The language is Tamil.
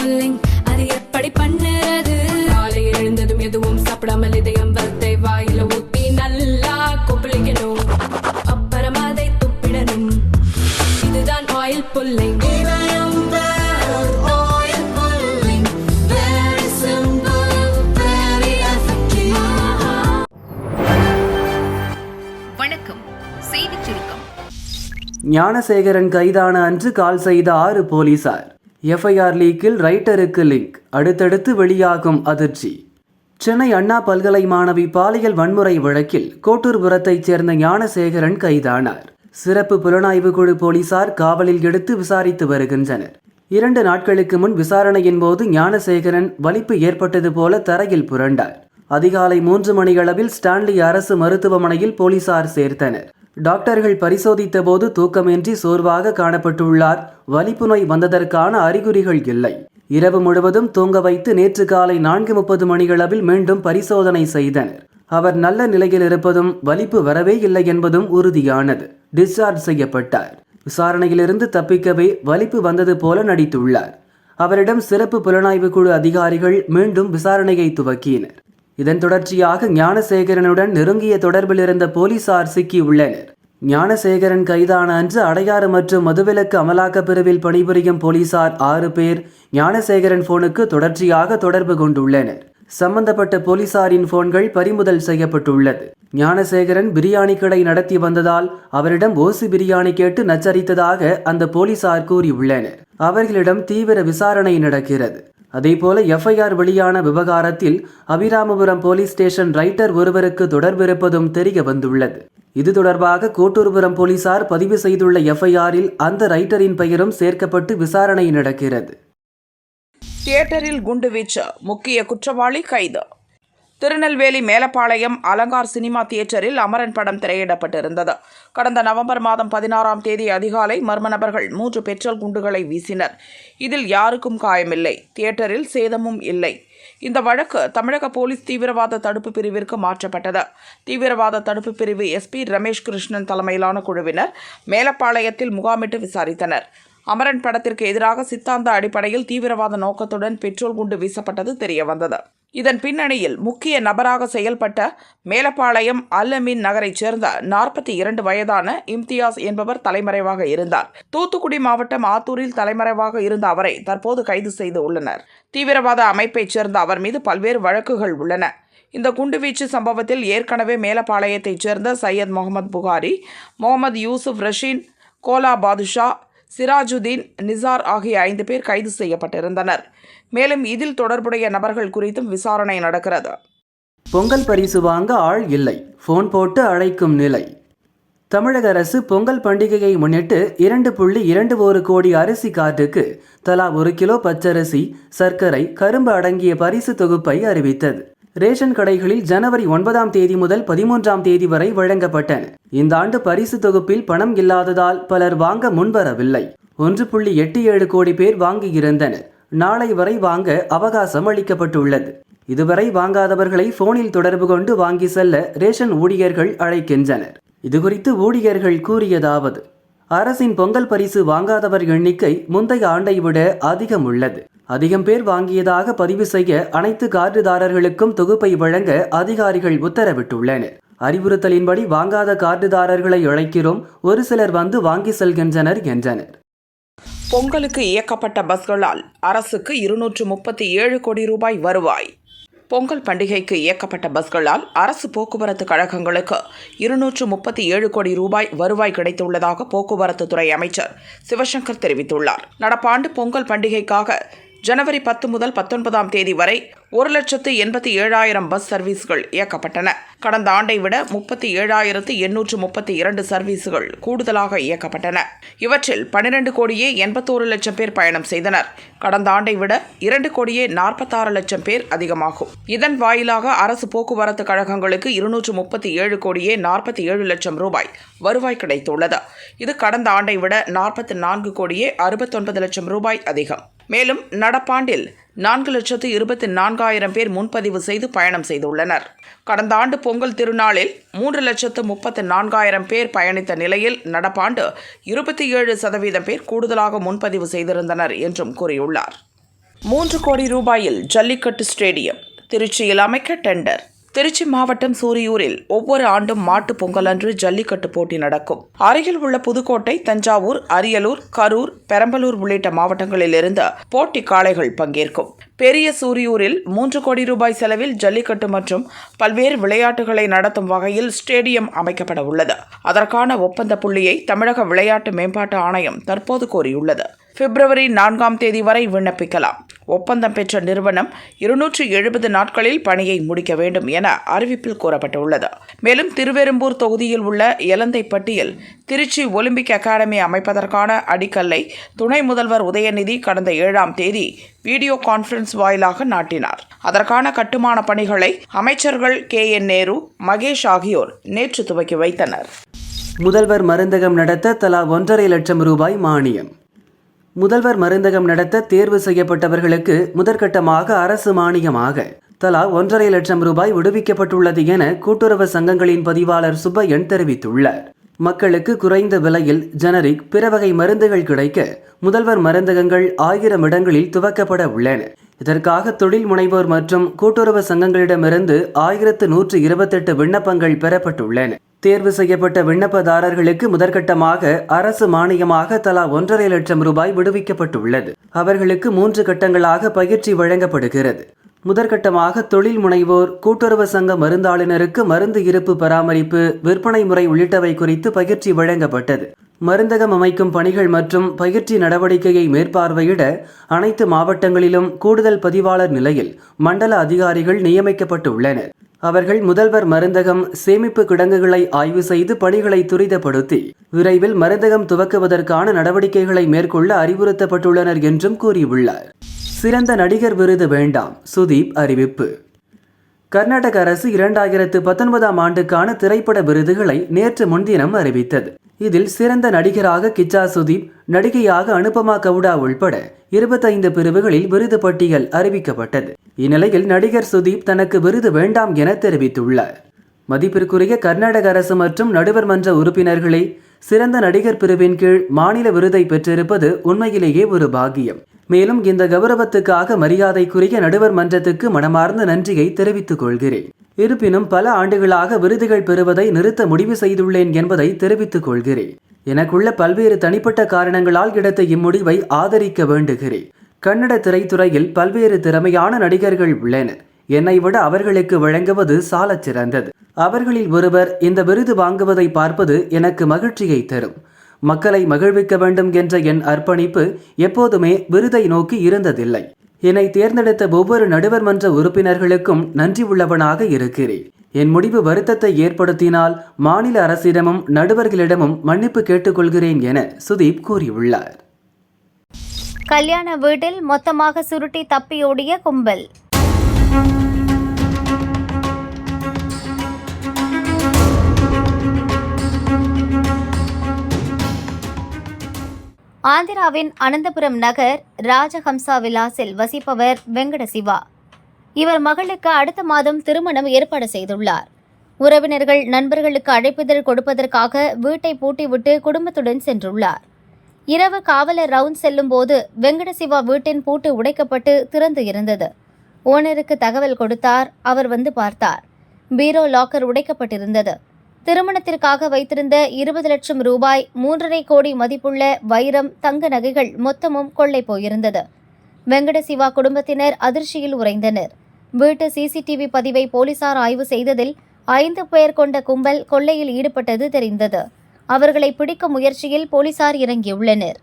புல்லிங் அது எப்படி பண்ணுறது? காலையில் எழுந்ததும் எதுவும் சாப்பிடாமல் இதயம் வளர்த்தை வாயில ஊத்தி நல்லா கொப்பளிக்கணும், அப்புறம் அதை துப்பிடணும். இதுதான் ஆயில் புல்லிங். வணக்கம். செய்திச் சுருக்கம். ஞானசேகரன் கைதான அன்று கால் செய்த 6 போலீசார். எஃப்ஐஆர் லீக்கில் ரைட்டருக்கு லிங்க். அடுத்தடுத்து வெளியாகும் அதிர்ச்சி. சென்னை அண்ணா பல்கலை மாணவி பாலியல் வன்முறை வழக்கில் கோட்டூர்புரத்தைச் சேர்ந்த ஞானசேகரன் கைதானார். சிறப்பு புலனாய்வு குழு போலீசார் காவலில் எடுத்து விசாரித்து வருகின்றனர். 2 நாட்களுக்கு முன் விசாரணையின் போது ஞானசேகரன் வலிப்பு ஏற்பட்டது போல தரையில் புரண்டார். அதிகாலை 3 மணியளவில் ஸ்டான்லி அரசு மருத்துவமனையில் போலீசார் சேர்த்தனர். டாக்டர்கள் பரிசோதித்த போது தூக்கமின்றி சோர்வாக காணப்பட்டுள்ளார். வலிப்பு நோய் வந்ததற்கான அறிகுறிகள் இல்லை. இரவு முழுவதும் தூங்க வைத்து நேற்று காலை 4:30 மணியளவில் மீண்டும் பரிசோதனை செய்தனர். அவர் நல்ல நிலையில் இருப்பதும் வலிப்பு வரவே இல்லை என்பதும் உறுதியானது. டிஸ்சார்ஜ் செய்யப்பட்டார். விசாரணையிலிருந்து தப்பிக்கவே வலிப்பு வந்தது போல நடித்துள்ளார். அவரிடம் சிறப்பு புலனாய்வு குழு அதிகாரிகள் மீண்டும் விசாரணையை துவக்கினர். இதன் தொடர்ச்சியாக ஞானசேகரனுடன் நெருங்கிய தொடர்பில் இருந்த போலீசார் சிக்கியுள்ளனர். ஞானசேகரன் கைதான அன்று அடையாறு மற்றும் மதுவிலக்கு அமலாக்க பிரிவில் பணிபுரியும் போலீசார் 6 பேர் ஞானசேகரன் போனுக்கு தொடர்ச்சியாக தொடர்பு கொண்டுள்ளனர். சம்பந்தப்பட்ட போலீசாரின் போன்கள் பறிமுதல் செய்யப்பட்டுள்ளது. ஞானசேகரன் பிரியாணி கடை நடத்தி வந்ததால் அவரிடம் ஓசி பிரியாணி கேட்டு நச்சரித்ததாக அந்த போலீசார் கூறியுள்ளனர். அவர்களிடம் தீவிர விசாரணை நடக்கிறது. அதேபோல எஃப்ஐஆர் வெளியான விவகாரத்தில் அபிராமபுரம் போலீஸ் ஸ்டேஷன் ரைட்டர் ஒருவருக்கு தொடர்பு இருப்பதும் தெரிய வந்துள்ளது. இது தொடர்பாக கோட்டூர்புரம் போலீசார் பதிவு செய்துள்ள எஃப்ஐஆரில் அந்த ரைட்டரின் பெயரும் சேர்க்கப்பட்டு விசாரணை நடக்கிறது. தியேட்டரில் குண்டுவீச்சு, முக்கிய குற்றவாளி கைது. திருநெல்வேலி மேலப்பாளையம் அலங்கார் சினிமா தியேட்டரில் அமரன் படம் திரையிடப்பட்டிருந்தது. கடந்த நவம்பர் மாதம் 16ஆம் தேதி அதிகாலை மர்ம நபர்கள் 3 பெட்ரோல் குண்டுகளை வீசினர். இதில் யாருக்கும் காயமில்லை. தியேட்டரில் சேதமும் இல்லை. இந்த வழக்கு தமிழக போலீஸ் தீவிரவாத தடுப்பு பிரிவிற்கு மாற்றப்பட்டது. தீவிரவாத தடுப்பு பிரிவு எஸ்பி ரமேஷ் கிருஷ்ணன் தலைமையிலான குழுவினர் மேலப்பாளையத்தில் முகாமிட்டு விசாரித்தனர். அமரன் படத்திற்கு எதிராக சித்தாந்த அடிப்படையில் தீவிரவாத நோக்கத்துடன் பெட்ரோல் குண்டு வீசப்பட்டது தெரியவந்தது. இதன் பின்னணியில் முக்கிய நபராக செயல்பட்ட மேலப்பாளையம் அல்லமீன் நகரைச் சேர்ந்த 42 வயதான இம்தியாஸ் என்பவர் தலைமறைவாக இருந்தார். தூத்துக்குடி மாவட்டம் ஆத்தூரில் தலைமறைவாக இருந்த அவரை தற்போது கைது செய்து உள்ளனர். தீவிரவாத அமைப்பைச் சேர்ந்த அவர் மீது பல்வேறு வழக்குகள் உள்ளன. இந்த குண்டுவீச்சு சம்பவத்தில் ஏற்கனவே மேலப்பாளையத்தைச் சேர்ந்த சையத் முகமது புகாரி, முகமது யூசுப் ரஷீன், கோலா பாதுஷா, சிராஜுதீன், நிசார் ஆகிய 5 பேர் கைது செய்யப்பட்டிருந்தனர். மேலும் இதில் தொடர்புடைய நபர்கள் குறித்தும் விசாரணை நடக்கிறது. பொங்கல் பரிசு வாங்க ஆள் இல்லை, போன் போட்டு அழைக்கும் நிலை. தமிழக அரசு பொங்கல் பண்டிகையை முன்னிட்டு 2.21 கோடி அரிசி கார்டுக்கு தலா 1 கிலோ பச்சரிசி, சர்க்கரை, கரும்பு அடங்கிய பரிசு தொகுப்பை அறிவித்தது. ரேஷன் கடைகளில் ஜனவரி 9ஆம் தேதி முதல் 13ஆம் தேதி வரை வழங்கப்பட்டன. இந்த ஆண்டு பரிசு தொகுப்பில் பணம் இல்லாததால் பலர் வாங்க முன்வரவில்லை. 1.87 கோடி பேர் வாங்கியிருந்தனர். நாளை வரை வாங்க அவகாசம் அளிக்கப்பட்டுள்ளது. இதுவரை வாங்காதவர்களை போனில் தொடர்பு கொண்டு வாங்கி செல்ல ரேஷன் ஊழியர்கள் அழைக்கின்றனர். இதுகுறித்து ஊழியர்கள் கூறியதாவது: அரசின் பொங்கல் பரிசு வாங்காதவர் எண்ணிக்கை முந்தைய ஆண்டை விட அதிகம் உள்ளது. அதிகம் பேர் வாங்கியதாக பதிவு செய்ய அனைத்து கார்டுதாரர்களுக்கும் தொகுப்பை வழங்க அதிகாரிகள் உத்தரவிட்டுள்ளனர். அறிவுறுத்தலின்படி வாங்காத கார்டுதாரர்களை அழைக்கிறோம், ஒரு சிலர் வந்து வாங்கி செல்கின்றனர் என்றனர். பொங்கலுக்கு இயக்கப்பட்ட பஸ்களால் அரசுக்கு 237 கோடி ரூபாய் வருவாய். பொங்கல் பண்டிகைக்கு இயக்கப்பட்ட பஸ்களால் அரசு போக்குவரத்து கழகங்களுக்கு 237 கோடி ரூபாய் வருவாய் கிடைத்துள்ளதாக போக்குவரத்து துறை அமைச்சர் சிவசங்கர் தெரிவித்துள்ளார். நடப்பாண்டு பொங்கல் பண்டிகைக்காக ஜனவரி 10 முதல் 19ஆம் தேதி வரை 1,87,000 பஸ் சர்வீஸ்கள் இயக்கப்பட்டன. கடந்த ஆண்டை விட 37,832 சர்வீஸ்கள் கூடுதலாக இயக்கப்பட்டன. இவற்றில் 12 கோடியே 81 லட்சம் பேர் பயணம் செய்தனர். கடந்த ஆண்டை விட 2 கோடியே 46 லட்சம் பேர் அதிகமாகும். இதன் வாயிலாக அரசு போக்குவரத்து கழகங்களுக்கு 237 கோடியே 47 லட்சம் ரூபாய் வருவாய் கிடைத்துள்ளது. இது கடந்த ஆண்டை விட 44 கோடியே 69 லட்சம் ரூபாய் அதிகம். மேலும் நடப்பாண்டில் 4,24,000 பேர் முன்பதிவு செய்து பயணம் செய்துள்ளனர். கடந்த ஆண்டு பொங்கல் திருநாளில் 3,34,000 பேர் பயணித்த நிலையில் நடப்பாண்டு 27% பேர் கூடுதலாக முன்பதிவு செய்திருந்தனர் என்றும் கூறியுள்ளார். 3 கோடி ரூபாயில் ஜல்லிக்கட்டு ஸ்டேடியம் திருச்சியில் அமைக்க டெண்டர். திருச்சி மாவட்டம் சூரியூரில் ஒவ்வொரு ஆண்டும் மாட்டுப் பொங்கல் அன்று ஜல்லிக்கட்டு போட்டி நடக்கும். அருகில் உள்ள புதுக்கோட்டை, தஞ்சாவூர், அரியலூர், கரூர், பெரம்பலூர் உள்ளிட்ட மாவட்டங்களில் இருந்து போட்டி காளைகள் பங்கேற்கும். பெரிய சூரியூரில் 3 கோடி ரூபாய் செலவில் ஜல்லிக்கட்டு மற்றும் பல்வேறு விளையாட்டுகளை நடத்தும் வகையில் ஸ்டேடியம் அமைக்கப்பட உள்ளது. அதற்கான ஒப்பந்த புள்ளியை தமிழக விளையாட்டு மேம்பாட்டு ஆணையம் தற்போது கோரியுள்ளது. பிப்ரவரி 4ஆம் தேதி வரை விண்ணப்பிக்கலாம். ஒப்பந்தம் பெற்ற நிறுவனம் 270 நாட்களில் பணியை முடிக்க வேண்டும் என அறிவிப்பில் கூறப்பட்டுள்ளது. மேலும் திருவெரும்பூர் தொகுதியில் உள்ள எலந்தைப்பட்டியில் திருச்சி ஒலிம்பிக் அகாடமி அமைப்பதற்கான அடிக்கல்லை துணை முதல்வர் உதயநிதி கடந்த 7ஆம் தேதி வீடியோ கான்ஃபரன்ஸ் வாயிலாக நாட்டினார். அதற்கான கட்டுமான பணிகளை அமைச்சர்கள் KN நேரு, மகேஷ் ஆகியோர் நேற்று துவக்கி வைத்தனர். முதல்வர் மருந்தகம் நடத்த தலா 1.5 லட்சம் ரூபாய் மானியம். முதல்வர் மருந்தகம் நடத்த தேர்வு செய்யப்பட்டவர்களுக்கு முதற்கட்டமாக அரசு மானியமாக தலா 1.5 லட்சம் ரூபாய் விடுவிக்கப்பட்டுள்ளது என கூட்டுறவு சங்கங்களின் பதிவாளர் சுப்பையன் தெரிவித்துள்ளார். மக்களுக்கு குறைந்த விலையில் ஜெனரிக் பிற வகை மருந்துகள் கிடைக்க முதல்வர் மருந்தகங்கள் 1000 இடங்களில் துவக்கப்பட உள்ளன. இதற்காக தொழில் முனைவோர் மற்றும் கூட்டுறவு சங்கங்களிடமிருந்து 1128 விண்ணப்பங்கள் பெறப்பட்டுள்ளன. தேர்வு செய்யப்பட்ட விண்ணப்பதாரர்களுக்கு முதற்கட்டமாக அரசு மானியமாக தலா 1.5 லட்சம் ரூபாய் விடுவிக்கப்பட்டுள்ளது. அவர்களுக்கு 3 கட்டங்களாக பயிற்சி வழங்கப்படுகிறது. முதற்கட்டமாக தொழில் முனைவோர், கூட்டுறவு சங்க மருந்தாளுநருக்கு மருந்து இருப்பு பராமரிப்பு, விற்பனை முறை உள்ளிட்டவை குறித்து பயிற்சி வழங்கப்பட்டது. மருந்தகம் அமைக்கும் பணிகள் மற்றும் பயிற்சி நடவடிக்கையை மேற்பார்வையிட அனைத்து மாவட்டங்களிலும் கூடுதல் பதிவாளர் நிலையில் மண்டல அதிகாரிகள் நியமிக்கப்பட்டுள்ளனர். அவர்கள் முதல்வர் மருந்தகம் சேமிப்பு கிடங்குகளை ஆய்வு செய்து பணிகளை துரிதப்படுத்தி விரைவில் மருந்தகம் துவக்குவதற்கான நடவடிக்கைகளை மேற்கொள்ள அறிவுறுத்தப்பட்டுள்ளனர் என்றும் கூறியுள்ளார். சிறந்த நடிகர் விருது வேண்டாம், சுதீப் அறிவிப்பு. கர்நாடக அரசு 2019ஆம் ஆண்டுக்கான திரைப்பட விருதுகளை நேற்று முன்தினம் அறிவித்தது. இதில் சிறந்த நடிகராக கிச்சா சுதீப், நடிகையாக அனுபமா கவுடா உள்பட 25 பிரிவுகளில் விருது பட்டியல் அறிவிக்கப்பட்டது. இந்நிலையில் நடிகர் சுதீப் தனக்கு விருது வேண்டாம் என தெரிவித்துள்ளார். மதிப்பிற்குரிய கர்நாடக அரசு மற்றும் நடுவர் மன்ற உறுப்பினர்களே, சிறந்த நடிகர் பிரிவின் கீழ் மாநில விருதை பெற்றிருப்பது உண்மையிலேயே ஒரு பாக்கியம். மேலும் இந்த கௌரவத்துக்காக மரியாதைக்குரிய நடுவர் மன்றத்துக்கு மனமார்ந்த நன்றியை தெரிவித்துக் கொள்கிறேன். இருப்பினும் பல ஆண்டுகளாக விருதுகள் பெறுவதை நிறுத்த முடிவு செய்துள்ளேன் என்பதை தெரிவித்துக் கொள்கிறேன். எனக்குள்ள பல்வேறு தனிப்பட்ட காரணங்களால் கிடைத்த இம்முடிவை ஆதரிக்க வேண்டுகிறேன். கன்னட திரைத்துறையில் பல்வேறு திறமையான நடிகர்கள் உள்ளனர். என்னை விட அவர்களுக்கு வழங்குவது சாலச் சிறந்தது. அவர்களில் ஒருவர் இந்த விருது வாங்குவதை பார்ப்பது எனக்கு மகிழ்ச்சியை தரும். மக்களை மகிழ்விக்க வேண்டும் என்ற என் அர்ப்பணிப்பு எப்போதுமே விருதை நோக்கி இருந்ததில்லை. என்னை தேர்ந்தெடுத்த ஒவ்வொரு நடுவர் மன்ற உறுப்பினர்களுக்கும் நன்றி உள்ளவனாக இருக்கிறேன். என் முடிவு வருத்தத்தை ஏற்படுத்தினால் மாநில அரசிடமும் நடுவர்களிடமும் மன்னிப்பு கேட்டுக்கொள்கிறேன் என சுதீப் கூறியுள்ளார். கல்யாண வீட்டில் மொத்தமாக சுருட்டி தப்பியோடிய கும்பல். ஆந்திராவின் அனந்தபுரம் நகர் ராஜஹம்சா விலாசில் வசிப்பவர் வெங்கட சிவா. இவர் மகளுக்கு அடுத்த மாதம் திருமணம் ஏற்பாடு செய்துள்ளார். உறவினர்கள் நண்பர்களுக்கு அழைப்பிதழ் கொடுப்பதற்காக வீட்டை பூட்டிவிட்டு குடும்பத்துடன் சென்றுள்ளார். இரவு காவலர் ரவுண்ட் செல்லும் போது வெங்கட சிவா வீட்டின் பூட்டு உடைக்கப்பட்டு திறந்து இருந்தது. ஓனருக்கு தகவல் கொடுத்தார். அவர் வந்து பார்த்தார். பீரோ லாக்கர் உடைக்கப்பட்டிருந்தது. திருமணத்திற்காக வைத்திருந்த 20 லட்சம் ரூபாய், 3.5 கோடி மதிப்புள்ள வைரம், தங்க நகைகள் மொத்தமும் கொள்ளை போயிருந்தது. வெங்கட சிவா குடும்பத்தினர் அதிர்ச்சியில் உறைந்தனர். வீட்டு CCTV பதிவை போலீசார் ஆய்வு செய்ததில் 5 பேர் கொண்ட கும்பல் கொள்ளையில் ஈடுபட்டது தெரிந்தது. அவர்களை பிடிக்கும் முயற்சியில் போலீசார் இறங்கியுள்ளனர்.